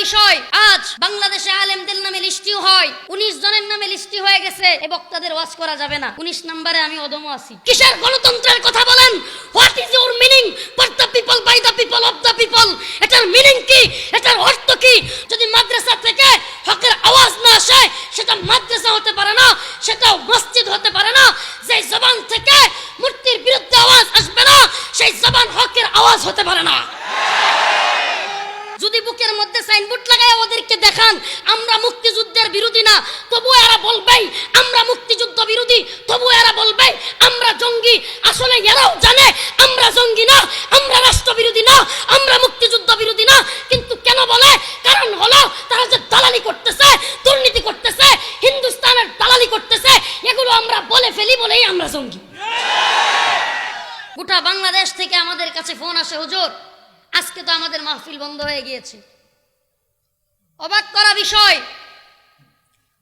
বিষয়, আজ বাংলাদেশে আলেমদের নামে লিস্টি হয়, 19 জনের নামে লিস্টি হয়ে গেছে, এ বক্তাদের ওয়াজ করা যাবে না। 19 নম্বরে আমি অদম আছি। কিসের গণতন্ত্রের কথা বলেন? What is your meaning? For the people, by the people, of the people. এটার মিনিং কি? এটার অর্থ কি? যদি মাদ্রাসা থেকে হকের আওয়াজ না আসে, সেটা মাদ্রাসা হতে পারে না, সেটাও মসজিদ হতে পারে না। যে জবান থেকে মূর্তির বিরুদ্ধে আওয়াজ আসবে না, সেই জবান হকের আওয়াজ হতে পারে না। যদি বুকের মধ্যে সাইনবোর্ড লাগায় ওদেরকে দেখান আমরা মুক্তিযুদ্ধের বিরোধী না, তবু এরা বলবে আমরা মুক্তিযুদ্ধ বিরোধী, তবু এরা বলবে আমরা জঙ্গি। আসলে এরাও জানে আমরা জঙ্গি না, আমরা রাষ্ট্রবিরোধী না, আমরা মুক্তিযুদ্ধ বিরোধী না। কিন্তু কেন বলে? কারণ হলো তারা যে দালালি করতেছে, দুর্নীতি করতেছে, হিন্দুস্তানের দালালি করতেছে, এগুলো আমরা বলে ফেলি বলেই আমরা জঙ্গি। গোটা বাংলাদেশ থেকে আমাদের কাছে ফোন আসে, হুজুর আজকে তো আমাদের মাহফিল বন্ধ হয়ে গিয়েছে। অবাক করা বিষয়,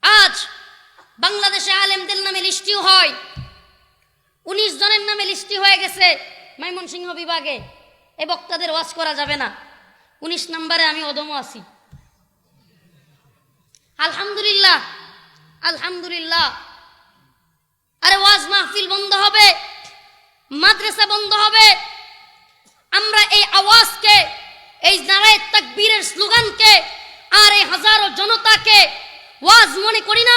আজ বাংলাদেশে আলেমদের নামে লিস্টি হয়, 19 জনের নামে লিস্টি হয়ে গেছে ময়মনসিংহ বিভাগে, এ বক্তাদের ওয়াজ করা যাবে না। 19 নম্বরে আমি অদম আছি। আলহামদুলিল্লাহ, আলহামদুলিল্লাহ। আরে ওয়াজ মাহফিল বন্ধ হবে, মাদ্রাসা বন্ধ হবে, আমরা এই আওয়াজকে, এই নারায়ে তাকবীরের স্লোগানকে আর এই হাজারো জনতাকে ওয়াজ মনে করি না,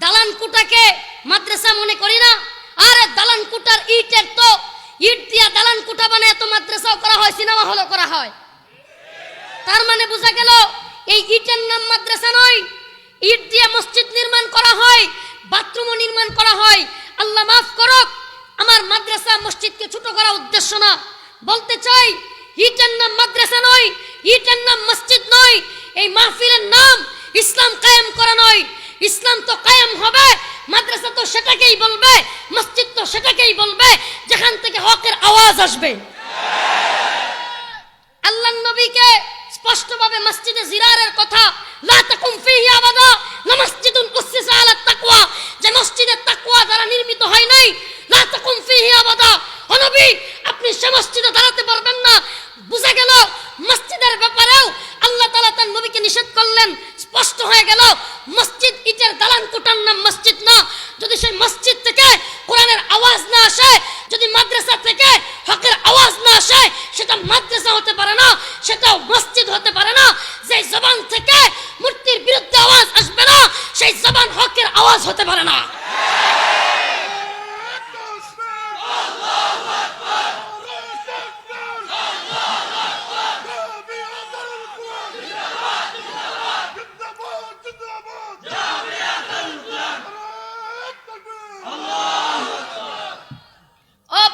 দালান কুটাকে মাদ্রাসা মনে করি না। আরে দালান কুটার ইটের তো ইট দিয়া দালান কুটা বানায় তো মাদ্রাসাও করা হয়, সিনেমা হলও করা হয়। তার মানে বোঝা গেল এই ইটের নাম মাদ্রাসা নয়। ইট দিয়ে মসজিদ নির্মাণ করা হয়, বাথরুমও নির্মাণ করা হয়। আল্লাহ মাফ করুক, আমার মাদ্রাসা মসজিদকে ছোট করা উদ্দেশ্য না। বলতে চাই ইটের নাম মাদ্রাসা নয়, ইটের নাম মসজিদ নয়। এই মাহফিলের নাম ইসলাম কায়েম করা নয়। ইসলাম তো কায়েম হবে, মাদ্রাসা তো সেটাকেই বলবে, মসজিদ তো সেটাকেই বলবে যেখান থেকে হকের আওয়াজ আসবে। আল্লাহর নবীকে স্পষ্টভাবে মসজিদে জিরারের কথা, লা তাকুম ফিহি আবাদা লামাসজিদুন উসসিসা আলা তাকওয়া, যে মসজিদে তাকওয়া দ্বারা নির্মিত হয় নাই, লা তাকুম ফিহি আবাদা। ও নবী, আপনি সে মসজিদে দাঁড়াতে পারবেন না। বুঝা গেল মসজিদের ব্যাপারেও আল্লাহ তাআলা তার নবীকে নিষেধ করলেন। স্পষ্ট হয়ে গেল মসজিদ ইটের দালান কোটার নাম মসজিদ না। যদি সেই মসজিদ থেকে কোরআনের আওয়াজ না আসে, যদি মাদ্রাসা থেকে হকের আওয়াজ না আসে, সেটা মাদ্রাসা হতে পারে না, সেটাও মসজিদ হতে পারে না। যে জবান থেকে মূর্তির বিরুদ্ধে আওয়াজ আসবে না, সেই জবান হকের আওয়াজ হতে পারে না।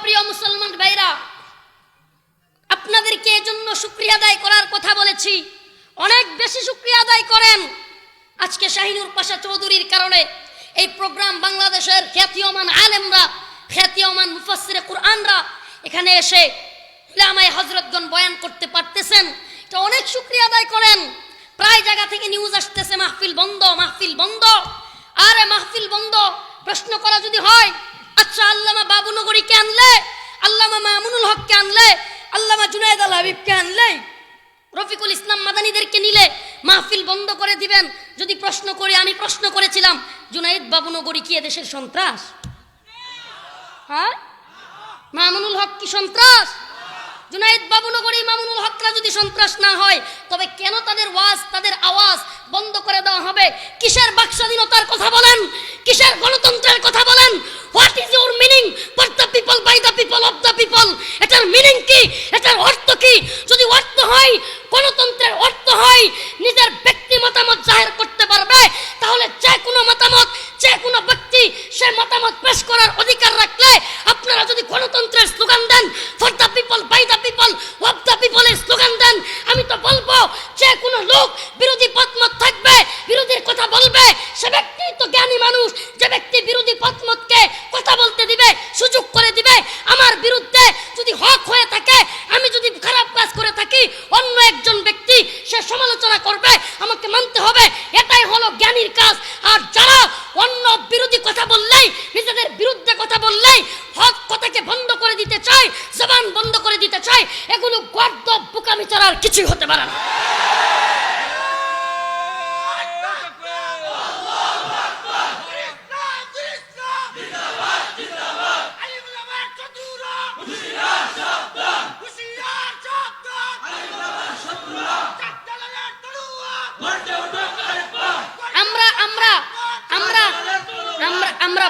প্রিয় মুসলমান ভাইরা, আপনাদেরকে এজন্য শুকরিয়া আদায় করার কথা বলেছি। অনেক বেশি শুকরিয়া আদায় করেন। আজকে শাহিনুর পাশা চৌধুরীর কারণে এই প্রোগ্রাম বাংলাদেশের খ্যাতিমান আলেমরা, খ্যাতিমান মুফাসসিরে কুরআনরা এখানে এসে উলামায়ে হযরতগণ বয়ান করতে পারতেছেন। এটা অনেক শুকরিয়া আদায় করেন। প্রায় জায়গা থেকে নিউজ আসতেছে মাহফিল বন্ধ, মাহফিল বন্ধ। আরে মাহফিল বন্ধ প্রশ্ন করা যদি হয়, আচ্ছা আল্লামা বাবুনগরীকে আনলে, আল্লামা মামুনুল হককে আনলে, আল্লামা জুনায়েদ আল হাবিবকে আনলে, রফিকুল ইসলাম মাদানীদেরকে নিলে মাহফিল বন্ধ করে দিবেন? যদি প্রশ্ন করি, আমি প্রশ্ন করেছিলাম জুনায়েদ বাবুনগরী কি এদেশের সন্ত্রাস? হ্যাঁ, মামুনুল হক কি সন্ত্রাস? জুনায়েদ বাবুনগরী, মামুনুল হকরা যদি সন্ত্রাস না হয়, তবে কেন তাদের ওয়াজ, তাদের আওয়াজ বন্ধ করে দেওয়া হবে? কিসের বাক স্বাধীনতার কথা বলেন? কিসের গণতন্ত্রের কথা বলেন? What is your meaning? For the people, by the people, of the people. এটার মিনিং কি? এটার অর্থ কি? যদি অর্থ হয়, গণতন্ত্রের অর্থ হয় নিজের ব্যক্তি মতামত জাহির করতে পারবে, তাহলে যে কোনো মতামত, যে কোনো ব্যক্তি সে মতামত পেশ করার অধিকার রাখলে, আপনারা যদি গণতন্ত্রের স্লোগান দেন, for the people, by the people, of the পিপলের স্লোগান দেন, আমি তো বলবো যে কোনো লোক বিরোধী পথমত থাকবে, বিরোধীর কথা বলবে, সে ব্যক্তি তো জ্ঞানী মানুষ। যে ব্যক্তি বিরোধী পথমতকে কথা বলতে দিবে, সুযোগ করে দিবে, আমার বিরুদ্ধে যদি হক হয়ে থাকে, আমি যদি খারাপ কাজ করে থাকি, অন্য একজন ব্যক্তি সে সমালোচনা করবে, আমাকে মানতে হবে। এটাই হলো জ্ঞানীর কাজ। আর যারা অন্য বিরোধী কথা বললেই, নিজেদের বিরুদ্ধে কথা বললেই হক কথাকে বন্ধ করে দিতে চায়, জবান বন্ধ করে দিতে চায়, এগুলো গর্দ বোকামি ছাড়া আর কিছুই হতে পারে না।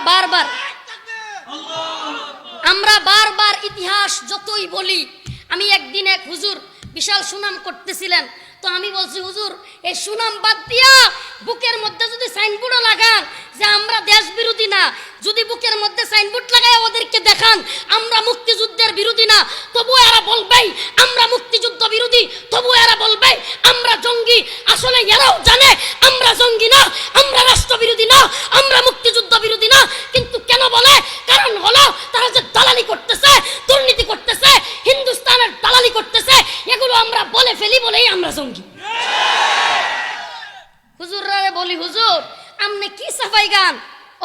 বারবার ইতিহাস যতই বলি, আমি একদিন এক হুজুর বিশাল সুনাম করতেছিলেন, তো আমি বলছি হুজুর এই সুনাম বাদ দিয়া বুকের মধ্যে যদি সাইনবোর্ড লাগান যে আমরা দেশ বিরোধী না, যদি বুকের মধ্যে সাইনবোর্ড লাগায় ওদেরকে দেখান আমরা মুক্তিযুদ্ধের বিরোধী না, তবু এরা বলবে আমরা মুক্তিযুদ্ধ বিরোধী, তবু এরা বলবে আমরা জঙ্গি। আসলে এরাও জানে আমরা জঙ্গি না, আমরা রাষ্ট্রবিরোধী না, আমরা মুক্তিযুদ্ধ বিরোধী না, কিন্তু কেন বলে? কারণ হলো তারা যে দালালি করতেছে, দুর্নীতি করতেছে, হিন্দুস্তানের দালালি করতেছে, এগুলো আমরা বলে ফেলি বলেই আমরা জঙ্গি। হুজুররা বলি হুজুর আমনে কি সাফাই গান,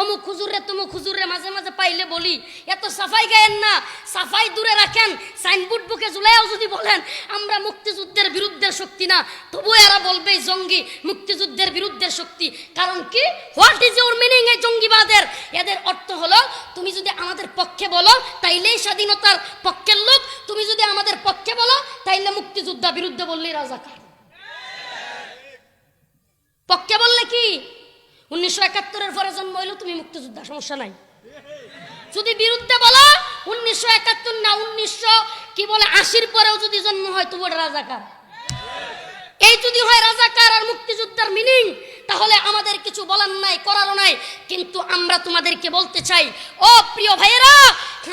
অমুক হুজুরে তুমুক হুজুরে মাঝে মাঝে পাইলে বলি এত সাফাই গায়েন না, সাফাই দূরে রাখেন, সাইনবোর্ড বুকে ঝুলাইও যদি বলেন আমরা মুক্তিযুদ্ধের বিরুদ্ধে শক্তি না, তবু এরা বলবে জঙ্গি, মুক্তিযুদ্ধের বিরুদ্ধে শক্তি। কারণ কি? হোয়াট ইজ ইউর মিনিং এই জঙ্গিবাদের? এদের অর্থ হলো তুমি যদি আমাদের পক্ষে বলো তাইলেই স্বাধীনতার পক্ষের লোক, তুমি যদি আমাদের পক্ষে বলো তাইলে মুক্তিযুদ্ধ, বিরুদ্ধে বললেই রাজাকার। পক্ষে বললে কি 1971 পরে জন্ম হইলো তুমি মুক্তিযোদ্ধা, সমস্যা নাই। যদি বিরুদ্ধে বলো 1971 না 1980 পরেও যদি জন্ম হয় তবু রাজাকার। এই যদি হয় রাজাকার আর মুক্তিযোদ্ধার মিনিং, তাহলে আমাদের কিছু বলার নাই, করারও নাই। কিন্তু আমরা তোমাদেরকে বলতে চাই, ও প্রিয় ভাইয়েরা,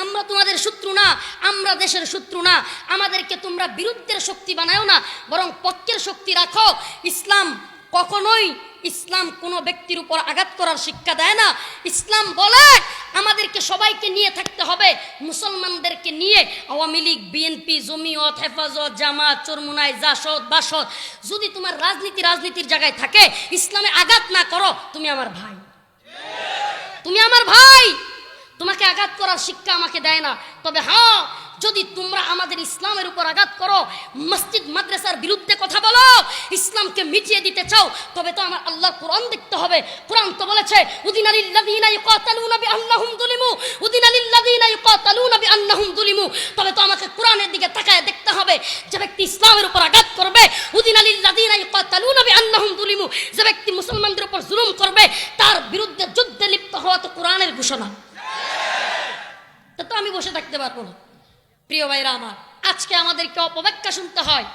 আমরা তোমাদের শত্রু না, আমরা দেশের শত্রু না, আমাদেরকে তোমরা বিরুদ্ধের শক্তি বানায়ো না, বরং পক্ষের শক্তি রাখো। ইসলাম কোনো ব্যক্তির উপর আঘাত করার শিক্ষা দেয় না। ইসলাম বলে আমাদেরকে সবাইকে নিয়ে থাকতে হবে, মুসলমানদেরকে নিয়ে। আওয়ামী লীগ, বিএনপি, জমিয়ত, হেফাজত, জামাত, চরমুনাই, জাসদ, বাসদ, যদি তোমার রাজনীতির জায়গায় থাকে, ইসলামে আঘাত না করো, তুমি আমার ভাই, তুমি আমার ভাই, তোমাকে আঘাত করার শিক্ষা আমাকে দেয় না। তবে হ্যাঁ, যদি তোমরা আমাদের ইসলামের উপর আঘাত করো, মসজিদ মাদ্রাসার বিরুদ্ধে কথা বলো, ইসলামকে মিটিয়ে দিতে চাও, তবে তো আমার আল্লাহর কোরআন দেখতে হবে। কোরআন তো বলেছে উদিনা লিল্লাযিনা ইউকাতালুনা বিআন্নাহুম যুলিমু, উদিনা লিল্লাযিনা ইউকাতালুনা বিআন্নাহুম যুলিমু। তবে তো আমাকে কোরআনের দিকে তাকায় দেখতে হবে। যে ব্যক্তি ইসলামের উপর আঘাত করবে, উদিনা লিল্লাযিনা ইউকাতালুনা বিআন্নাহুম যুলিমু, যে ব্যক্তি মুসলমানদের উপর জুলুম করবে তার বিরুদ্ধে যুদ্ধে লিপ্ত হওয়া তো কোরআনের ঘোষণা। তো আমি বসে থাকতে পারবো না। প্রিয় ভাইরা আমার, আজকে আমাদেরকে অপব্যাখ্যা শুনতে হয়।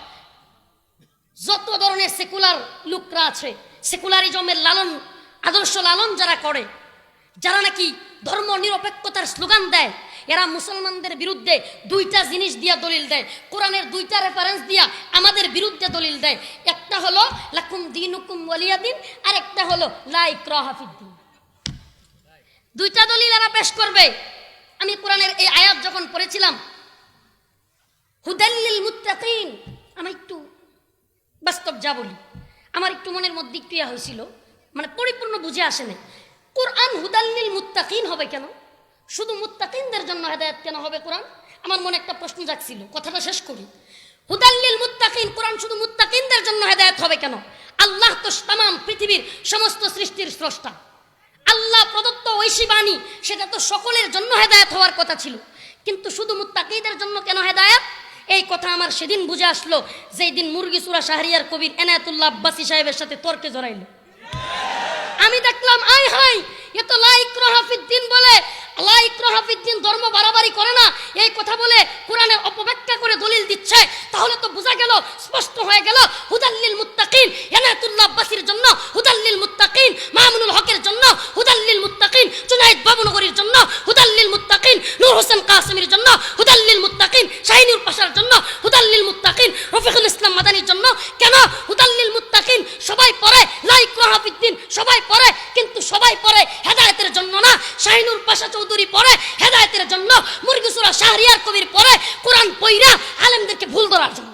যত ধরনের সেকুলার লোকরা আছে, সেকুলারিজমের আদর্শ লালন যারা করে, যারা নাকি ধর্ম নিরপেক্ষতার স্লোগান দেয়, এরা মুসলমানদের বিরুদ্ধে দুইটা জিনিস দিয়া দলিল দেয়, কোরআনের দুইটা রেফারেন্স দিয়া আমাদের বিরুদ্ধে দলিল দেয়। একটা হলো লাকুম দীনুকুম ওয়ালিয়া দিন, আর একটা হলো লা ইকরাহা ফিদ্দিন। দুইটা দলিল এরা পেশ করবে। আমি কোরআনের এই আয়াত যখন পড়েছিলাম, হুদাল্লিল মুত্তাকিন, আমি একটু বাস্তব যা বলি, আমার একটু মনের মধ্যে একটু হয়েছিল, মানে পরিপূর্ণ বুঝে আসে না। কোরআন হুদাল্লিল মুত্তাকিন হবে কেন? শুধু মুত্তাকিনদের জন্য হেদায়েত কেন হবে কোরআন? আমার মনে একটা প্রশ্ন জাগছিল, কথাটা শেষ করি। হুদাল্লিল মুত্তাকিন, কোরআন শুধু মুত্তাকিনদের জন্য হেদায়েত হবে কেন? আল্লাহ তো তামাম পৃথিবীর সমস্ত সৃষ্টির স্রষ্টা, আল্লাহ প্রদত্ত ঐশী বাণী, সেটা তো সকলের জন্য হেদায়েত হওয়ার কথা ছিল, কিন্তু শুধু মুত্তাকিদের জন্য কেন হেদায়েত? এই কথা আমার সেদিন বুঝে আসলো, যেই দিন মুরগিসুরা শাহরিয়ার কবির এনায়েতুল্লাহ আব্বাসী সাহেবের সাথে তর্কে জড়াইল। আমি দেখলাম আয় হাই, এ তো লা ইকরাহা ফিদ্দিন বলে, লা ইকরাহা ফিদ্দিন, ধর্ম বাড়াবাড়ি করে না, এই কথা বলে কোরআনে অপব্যাখ্যা করে দলিল দিচ্ছে। তাহলে তো বোঝা গেল, স্পষ্ট হয়ে গেল, হুদাল্লিল মুত্তাকিন এনায়েতুল্লাহ আব্বাসীর জন্য, হুদাল্লিল মুত্তাকিন মামুনুল হকের জন্য, হুদাল্লিল মুত্তাকিন জুনায়েদ বাবুনগরীর জন্য, হুদাল্লিল মুত্তাকিন নূর হোসেন কাসেমের জন্য, হুদাল্লিল মুত্তাকিন শাহিনুর পাশার জন্য, হুদাল্লিল মুত্তাকিন রফিকুল ইসলাম মাদানির জন্য। কেন হুদাল্লিল মুত্তাকিন? সবাই পড়ে, লা ইকরাহা ফিদ্দিন সবাই পড়ে, কিন্তু সবাই পড়ে হেদায়েতের জন্য না। শাহিনুর পাশা চৌধুরী পড়ে হেদায়েতের জন্য, মুরগিসুরা শাহরিয়ার কবির পড়ে কোরআন পইরা আলেমদেরকে ভুল ধরার জন্য।